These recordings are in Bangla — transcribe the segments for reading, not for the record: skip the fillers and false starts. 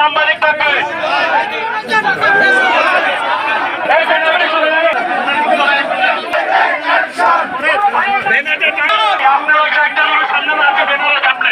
সাংবাদিক থাকবে। আপনারা একটা সামনে আছে বেনারের সামনে।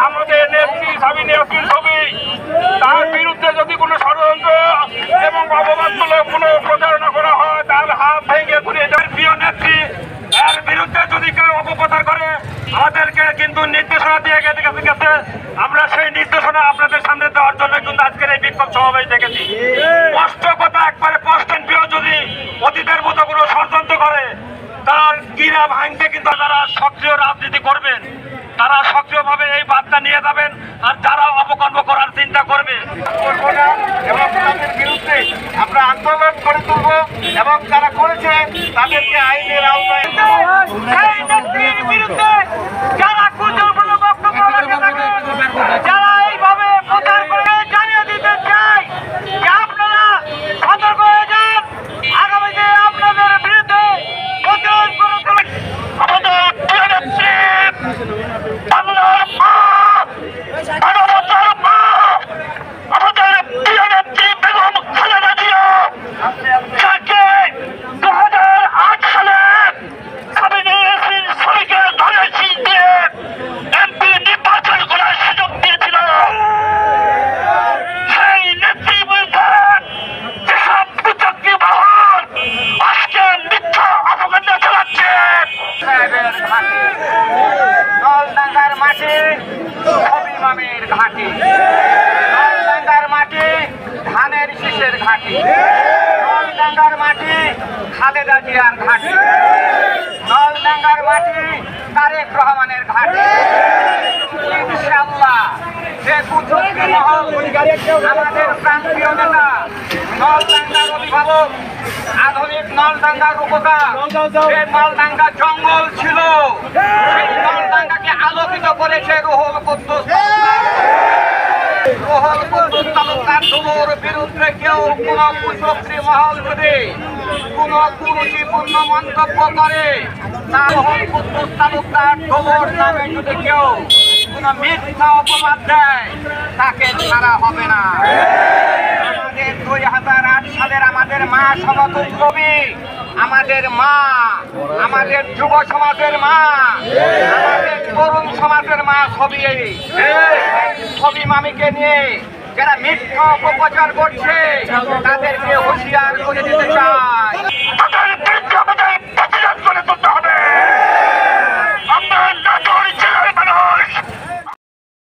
আমাদের নেত্রী সাবিনা ইয়াসমিন ছবি, তার বিরুদ্ধে যদি কোনো ষড়যন্ত্র এবং অপবাদমূলক কোনো প্রচারণা করা হয় তার হাত ভেঙে ঘুরিয়ে যাবে। প্রিয় নেত্রী এর বিরুদ্ধে যদি কেউ অপপ্রচার করে আমাদেরকে কিন্তু নির্দেশনা দিয়ে গেছে। আমরা সেই নির্দেশনা আপনাদের সামনে দেওয়ার জন্য কিন্তু আজকের এই বিক্ষোভ সমাবেশ দেখেছি। স্পষ্ট কথা, একবারে স্পষ্ট। যদি অতীতের মতো কোনো ষড়যন্ত্র করে তার গিরা ভাঙতে কিন্তু যারা সক্রিয় রাজনীতি করবেন তারা সক্রিয়ভাবে এই বার্তা নিয়ে যাবেন। আর যারা অপকর্ম করার চিন্তা করবে এবং তাদের বিরুদ্ধে আমরা আন্দোলন করে তুলব এবং যারা করেছে তাদেরকে আইনের আওতায় বিরুদ্ধে যারা কুজনপূর্ণ বক্তব্য যারা এইভাবে প্রচার করে জানিয়ে দিতে চাই যে আপনারা সতর্ক হয়ে যান। আগামীতে আপনাদের বিরুদ্ধে প্রতিরোধ করে আমাদের নলডাঙ্গার মাটি ছবি মামের ঘাঁটি, নলডাঙ্গার মাটি ধানের শীষের ঘাঁটি, নলডাঙ্গার মাটি খালেদা জিয়ার ঘাঁটি, নলডাঙ্গার মাটি তারেক রহমানের ঘাঁটি। ইনশাআল্লাহ যে কুচক্রী মহল আমাদের প্রান্তীয় নেতা নলডাঙ্গার অভিভাবক আধুনিক নলডাঙ্গার রূপকার, যে নলডাঙ্গা জঙ্গল ছিল সেই নলডাঙ্গাকে আলোকিত করেছে রুহুল কুদ্দুস তালুকদার দুলোর বিরুদ্ধে কেউ কোন কুচক্রী মহল যদি কোন কুরুচিপূর্ণ মন্তব্য করে তার রুহুল কুদ্দুস তালুকদার দুলোর নামে যদি কেউ কোন মিথ্যা অপবাদ দেয় তাকে ছাড়া হবে না। আমাদের 2008 সালের আমাদের মা সমতুল্যবী, আমাদের মা, আমাদের যুব সমাজের মা, আমাদের তরুণ সমাজের মা ছবি মামিকে নিয়ে যারা মিথ্যা অপপ্রচার করছে তাদের